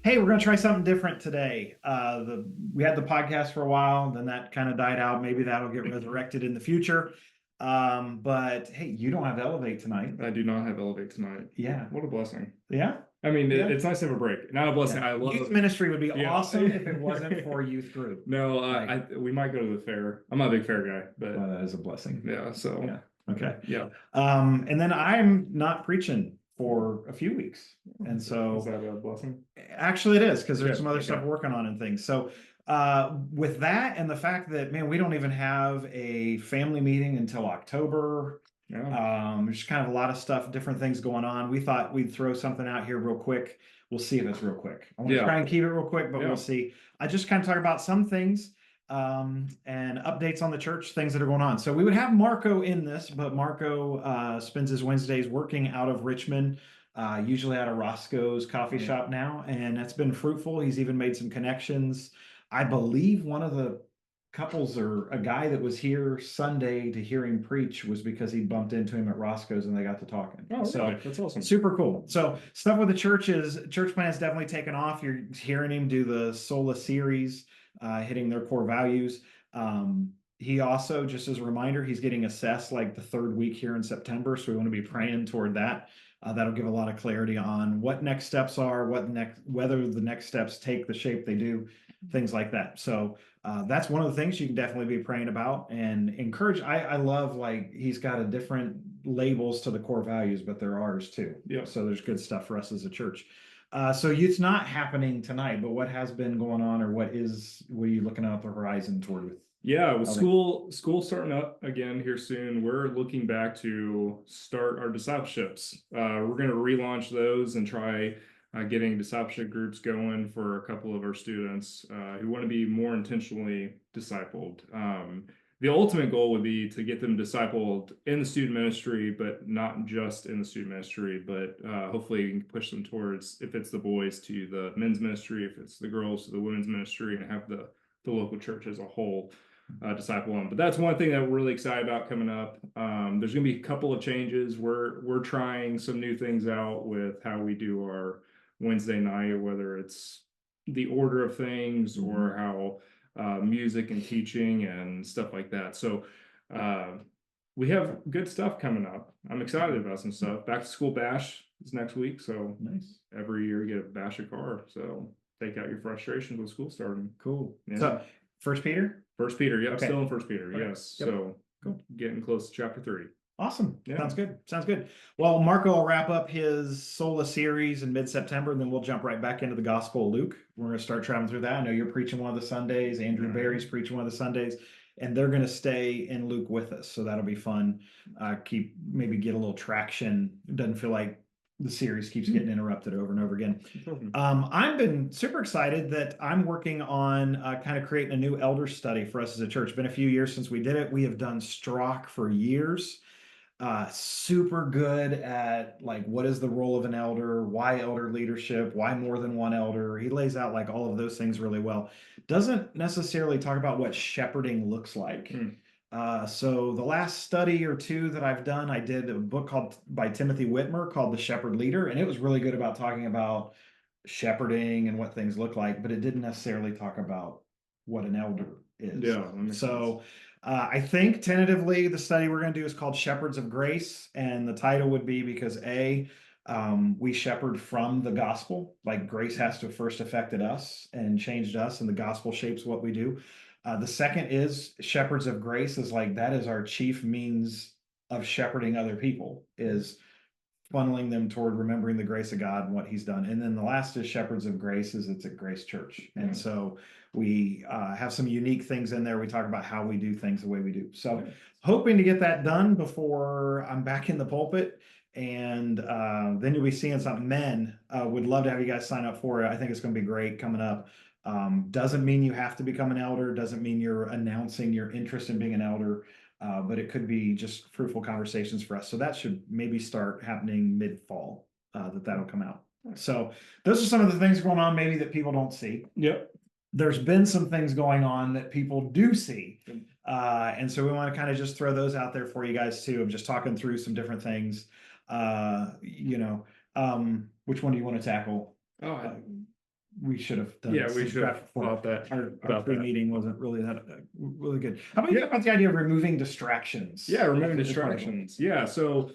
hey, we're going to try something different today. We had the podcast for a while, then that kind of died out. Maybe that'll get resurrected in the future. But hey, you don't have Elevate tonight. I do not have Elevate tonight. Yeah. What a blessing. Yeah. I mean, Yeah. it's nice to have a break. Not a blessing. Yeah. I love Youth ministry would be Yeah. awesome if it wasn't for youth group. No, Like- we might go to the fair. I'm not a big fair guy, but Well, that is a blessing. yeah, so Yeah. Okay. yeah. And then I'm not preaching for a few weeks. And so Is that a blessing? actually it is, because there's Yeah, some other okay. stuff we're working on and things. So with that and the fact that, man, we don't even have a family meeting until October. Yeah. There's kind of a lot of stuff, different things going on. We thought we'd throw something out here real quick. We'll see if it's real quick. I want to Yeah. try and keep it real quick, but Yeah. we'll see. I just kind of talk about some things and updates on the church, things that are going on. So we would have Marco in this, but Marco spends his Wednesdays working out of Richmond, usually out of Roscoe's coffee Yeah. shop now, and that's been fruitful. He's even made some connections. I believe one of the couples or a guy that was here Sunday to hear him preach was because he bumped into him at Roscoe's and they got to talking. Oh, So really? That's awesome. super cool. So stuff with the church plan's definitely taken off. You're hearing him do the Sola series, hitting their core values. He also, just as a reminder, he's getting assessed like the third week here in September. So we want to be praying toward that. That'll give a lot of clarity on what next steps are, whether the next steps take the shape they do, things like that. So that's one of the things you can definitely be praying about and encourage. I love, like, he's got a different labels to the core values, but they're ours too. Yeah. So there's good stuff for us as a church. So youth's not happening tonight, but what has been going on, or what are you looking out the horizon toward with? Yeah, with school starting up again here soon, we're looking back to start our discipleships. We're going to relaunch those and try getting discipleship groups going for a couple of our students who want to be more intentionally discipled. The ultimate goal would be to get them discipled in the student ministry, but not just in the student ministry, but hopefully we can push them towards, if it's the boys, to the men's ministry, if it's the girls to the women's ministry, and have the local church as a whole disciple them. But that's one thing that we're really excited about coming up. There's going to be a couple of changes. We're trying some new things out with how we do our Wednesday night, whether it's the order of things or how music and teaching and stuff like that. So we have good stuff coming up. I'm excited about some stuff. Back to school bash is next week. So Nice. Every year you get a bash a car. So take out your frustrations with school starting. Cool. Yeah. So First Peter? First Peter, yeah, Okay. still in First Peter, Okay. yes. Yep. So Cool. Getting close to chapter 3. Awesome. Yeah. Sounds good. Sounds good. Well, Marco will wrap up his Sola series in mid-September, and then we'll jump right back into the Gospel of Luke. We're going to start traveling through that. I know you're preaching one of the Sundays. Andrew Right. Barry's preaching one of the Sundays, and they're going to stay in Luke with us. So that'll be fun. Maybe get a little traction. It doesn't feel like the series keeps getting interrupted over and over again. I've been super excited that I'm working on kind of creating a new elder study for us as a church. Been a few years since we did it. We have done Strzok for years. Super good at, like, what is the role of an elder, why elder leadership, why more than one elder. He lays out like all of those things really well. Doesn't necessarily talk about what shepherding looks like. So the last study or two that I've done, I did a book by Timothy Whitmer called The Shepherd Leader, and it was really good about talking about shepherding and what things look like, but it didn't necessarily talk about what an elder is. Yeah, that makes sense. I think tentatively the study we're going to do is called Shepherds of Grace, and the title would be because we shepherd from the gospel. Like, grace has to have first affected us and changed us, and the gospel shapes what we do. The second is Shepherds of Grace is like, that is our chief means of shepherding other people, is funneling them toward remembering the grace of God and what he's done. And then the last is Shepherds of Grace, it's at Grace Church. And so we have some unique things in there. We talk about how we do things the way we do. So hoping to get that done before I'm back in the pulpit. And then you'll be seeing something. Men, would love to have you guys sign up for it. I think it's going to be great coming up. Doesn't mean you have to become an elder, doesn't mean you're announcing your interest in being an elder, but it could be just fruitful conversations for us. So that should maybe start happening mid-fall, that'll come out. So those are some of the things going on maybe that people don't see. Yep. There's been some things going on that people do see. And so we want to kind of just throw those out there for you guys too, of just talking through some different things. Which one do you want to tackle? we should have done. Yeah, we some should have draft before. thought that Our about that. pre-meeting wasn't really that, really good. How about you Yeah. about the idea of removing distractions? Yeah, removing As part of it? distractions. Yeah, so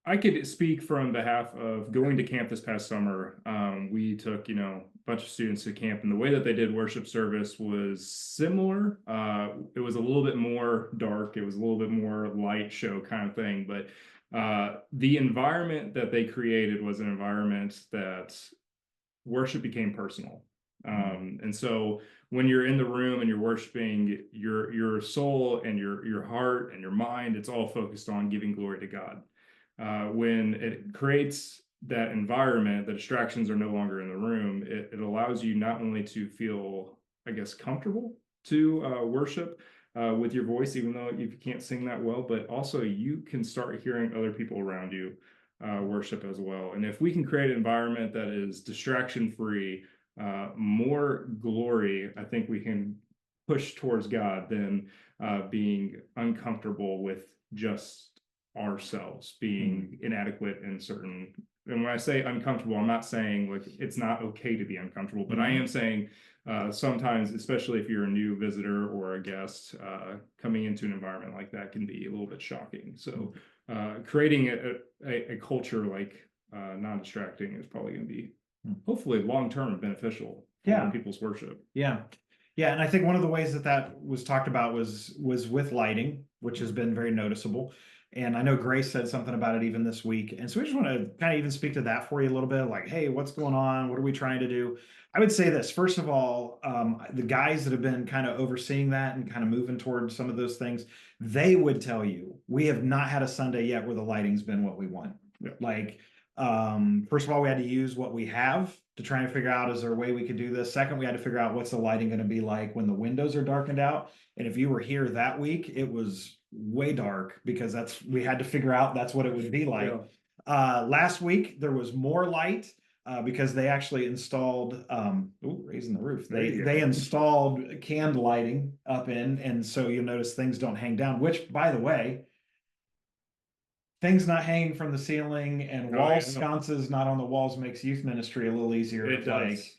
I could speak from behalf of going to camp this past summer. We took, a bunch of students to camp, and the way that they did worship service was similar. It was a little bit more dark. It was a little bit more light show kind of thing, but the environment that they created was an environment that worship became personal. And so when you're in the room and you're worshiping, your soul and your heart and your mind, it's all focused on giving glory to God. When it creates that environment, the distractions are no longer in the room. It allows you not only to feel, I guess, comfortable to worship with your voice, even though you can't sing that well, but also you can start hearing other people around you worship as well. And if we can create an environment that is distraction free, more glory, I think we can push towards God than being uncomfortable with just ourselves being inadequate in certain. And when I say uncomfortable, I'm not saying like it's not okay to be uncomfortable, but I am saying sometimes, especially if you're a new visitor or a guest, coming into an environment like that can be a little bit shocking. So creating a culture like non-distracting is probably going to be hopefully long-term beneficial for people's worship. Yeah. Yeah. And I think one of the ways that was talked about was with lighting, which has been very noticeable. And I know Grace said something about it even this week. And so we just want to kind of even speak to that for you a little bit, like, hey, what's going on? What are we trying to do? I would say this, first of all, the guys that have been kind of overseeing that and kind of moving towards some of those things, they would tell you, we have not had a Sunday yet where the lighting's been what we want. Yeah. Like, first of all, we had to use what we have to try and figure out, is there a way we could do this? Second, we had to figure out what's the lighting going to be like when the windows are darkened out. And if you were here that week, it was way dark because we had to figure out that's what it would be like. Yeah. Last week, there was more light because they actually installed, raising the roof. They installed canned lighting up in, and so you'll notice things don't hang down, which, by the way, things not hanging from the ceiling and wall sconces not on the walls makes youth ministry a little easier. It does. Like,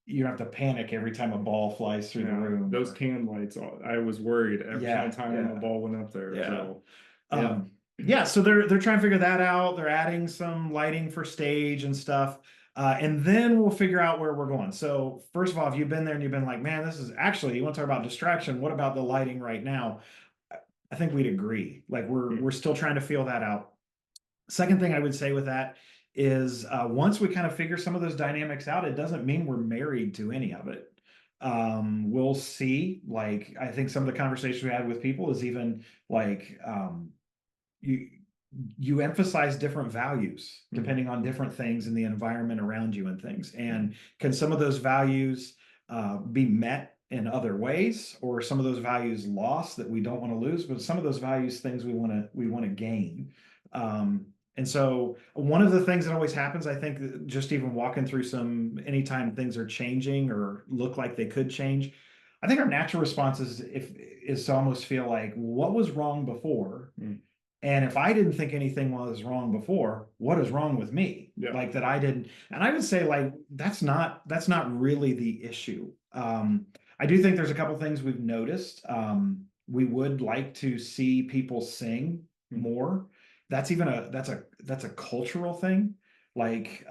you don't have to panic every time a ball flies through the room. Those can lights, I was worried every time a ball went up there. Yeah. So they're trying to figure that out. They're adding some lighting for stage and stuff. And then we'll figure out where we're going. So first of all, if you've been there and you've been like, man, this is actually, you want to talk about distraction, what about the lighting right now? I think we'd agree. Like we're still trying to feel that out. Second thing I would say with that is once we kind of figure some of those dynamics out, it doesn't mean we're married to any of it. We'll see. Like, I think some of the conversations we had with people is even like you emphasize different values depending on different things in the environment around you and things. And can some of those values be met in other ways, or some of those values lost that we don't want to lose, but some of those values, things we want to gain. And so one of the things that always happens, I think, just even walking through anytime things are changing or look like they could change, I think our natural response is to almost feel like, what was wrong before? And if I didn't think anything was wrong before, what is wrong with me? Yeah. Like that I didn't, and I would say like, that's not really the issue. I do think there's a couple things we've noticed. We would like to see people sing more. That's a cultural thing. Like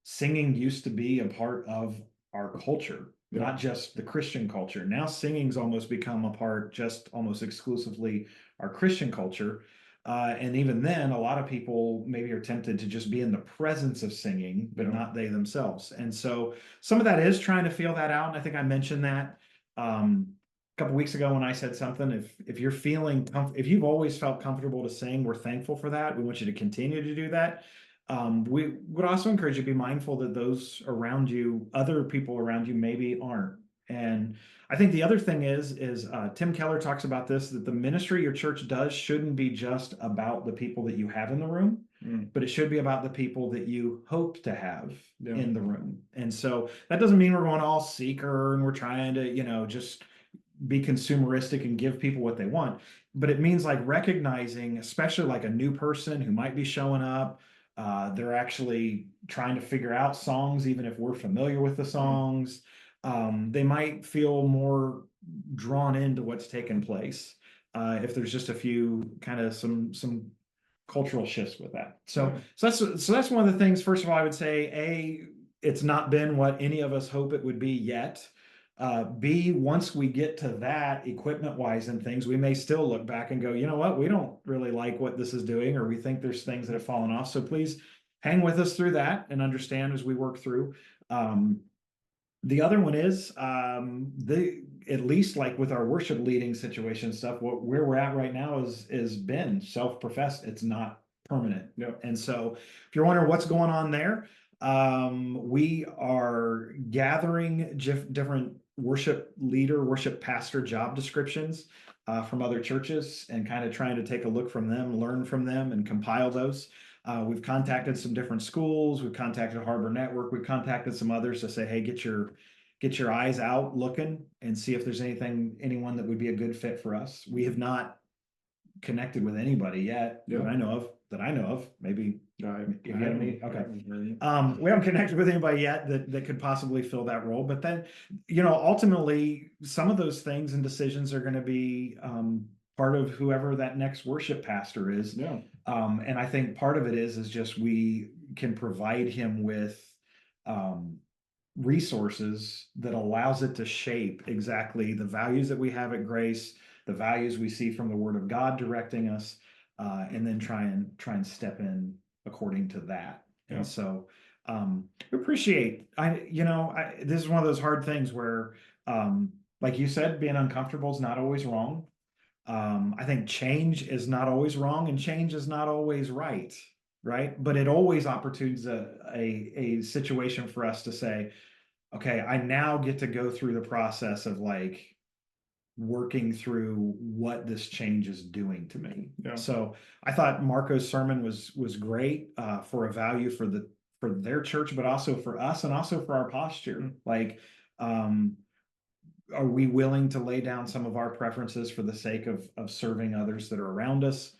singing used to be a part of our culture, not just the Christian culture. Now singing's almost become a part, just almost exclusively our Christian culture. And even then, a lot of people maybe are tempted to just be in the presence of singing, but not they themselves. And so some of that is trying to feel that out. And I think I mentioned that a couple weeks ago when I said something. If you're if you've always felt comfortable to sing, we're thankful for that. We want you to continue to do that. We would also encourage you to be mindful that those around you, other people around you, maybe aren't. And I think the other thing is Tim Keller talks about this, that the ministry your church does shouldn't be just about the people that you have in the room, but it should be about the people that you hope to have in the room. And so that doesn't mean we're going all seeker and we're trying to, just be consumeristic and give people what they want. But it means like recognizing, especially like a new person who might be showing up, They're actually trying to figure out songs, even if we're familiar with the songs. They might feel more drawn into what's taken place if there's just a few kind of some cultural shifts with that. So that's one of the things. First of all, I would say it's not been what any of us hope it would be yet. B, once we get to that equipment wise and things, we may still look back and go, you know what, we don't really like what this is doing, or we think there's things that have fallen off. So please hang with us through that and understand as we work through. The other one is at least like with our worship leading situation stuff, where we're at right now is been self-professed. It's not permanent. Yeah. And so if you're wondering what's going on there, we are gathering different worship pastor job descriptions from other churches and kind of trying to take a look from them, learn from them, and compile those. We've contacted some different schools. We've contacted Harbor Network. We've contacted some others to say, hey, get your eyes out looking and see if there's anyone that would be a good fit for us. We have not connected with anybody yet that I know of. Maybe if you have any, okay. We haven't connected with anybody yet that could possibly fill that role. But then, ultimately, some of those things and decisions are going to be part of whoever that next worship pastor is. Yeah. And I think part of it is just we can provide him with resources that allows it to shape exactly the values that we have at Grace, the values we see from the Word of God directing us, and then try and step in according to that. Yeah. And so we appreciate. This is one of those hard things where, like you said, being uncomfortable is not always wrong. I think change is not always wrong, and change is not always right. But it always opportunities a situation for us to say, okay, I now get to go through the process of like working through what this change is doing to me. Yeah. So I thought Marco's sermon was great for a value for their church, but also for us and also for our posture. Like, are we willing to lay down some of our preferences for the sake of serving others that are around us?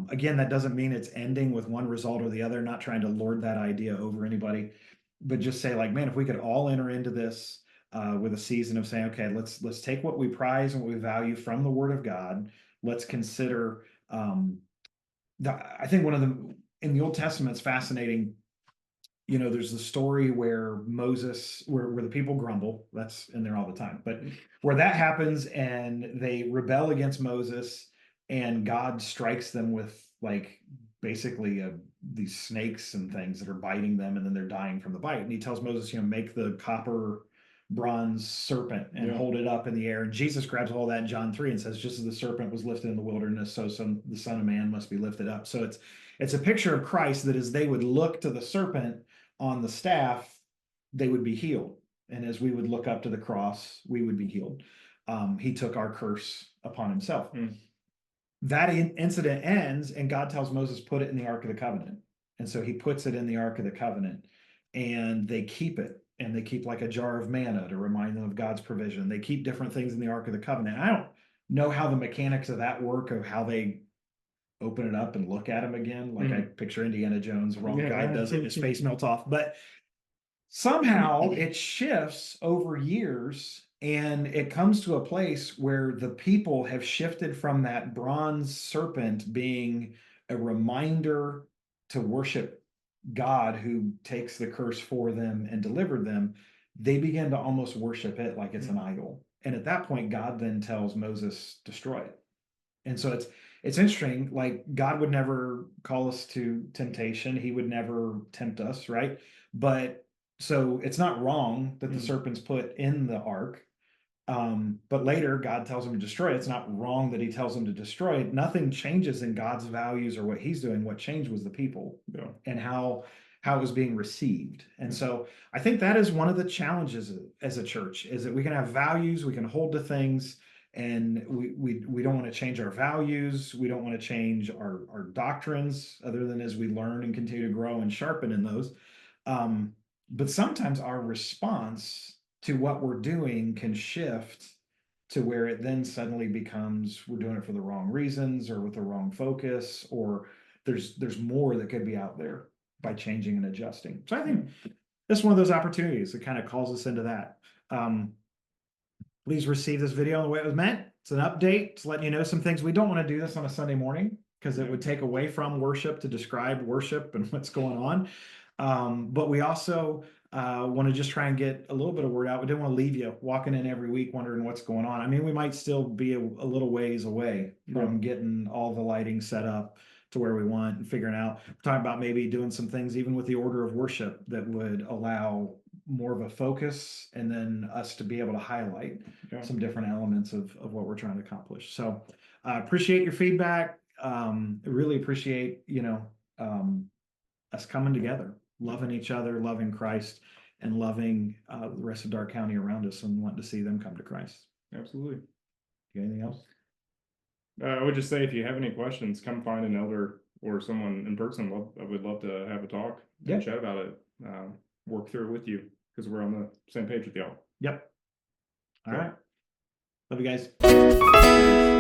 Again, that doesn't mean it's ending with one result or the other, not trying to lord that idea over anybody, but just say like, man, if we could all enter into this with a season of saying, okay, let's take what we prize and what we value from the Word of God. Let's consider. I think one of the in the Old Testament, it's fascinating. There's the story where Moses, where the people grumble. That's in there all the time, but where that happens and they rebel against Moses, and God strikes them with like basically these snakes and things that are biting them, and then they're dying from the bite. And he tells Moses, make the copper bronze serpent and hold it up in the air. And Jesus grabs all that in John 3 and says, just as the serpent was lifted in the wilderness, so the Son of Man must be lifted up. So it's a picture of Christ that as they would look to the serpent on the staff, they would be healed. And as we would look up to the cross, we would be healed. He took our curse upon himself. That incident ends, and God tells Moses, put it in the Ark of the Covenant. And so he puts it in the Ark of the Covenant, and they keep it. And they keep like a jar of manna to remind them of God's provision. They keep different things in the Ark of the Covenant. I don't know how the mechanics of that work, of how they open it up and look at them again. Like I picture Indiana Jones, wrong guy does it, his face melts off. But somehow it shifts over years, and it comes to a place where the people have shifted from that bronze serpent being a reminder to worship God who takes the curse for them and delivered them. They begin to almost worship it like it's an idol. And at that point, God then tells Moses, destroy it. And so it's interesting, like God would never call us to temptation. He would never tempt us, right? But so it's not wrong that the serpent's put in the ark. But later God tells him to destroy it. It's not wrong that he tells him to destroy it. Nothing changes in God's values or what he's doing. What changed was the people and how it was being received. And so I think that is one of the challenges as a church, is that we can have values, we can hold to things, and we don't want to change our values. We don't want to change our doctrines, other than as we learn and continue to grow and sharpen in those. But sometimes our response to what we're doing can shift to where it then suddenly becomes we're doing it for the wrong reasons or with the wrong focus, or there's more that could be out there. by changing and adjusting. So I think this is one of those opportunities that kind of calls us into that. Please receive this video the way it was meant. It's an update. It's letting you know some things. We don't want to do this on a Sunday morning because it would take away from worship to describe worship and what's going on. But we also want to just try and get a little bit of word out. We didn't want to leave you walking in every week wondering what's going on. I mean, we might still be a little ways away from getting all the lighting set up to where we want and figuring out, talking about maybe doing some things even with the order of worship that would allow more of a focus and then us to be able to highlight some different elements of what we're trying to accomplish. So I appreciate your feedback. Really appreciate, us coming together, loving each other, loving Christ, and loving the rest of Darke County around us and wanting to see them come to Christ. Absolutely. You got anything else? I would just say, if you have any questions, come find an elder or someone in person. I would love to have a talk and chat about it, work through it with you, because we're on the same page with y'all. Yep. All right. Love you guys.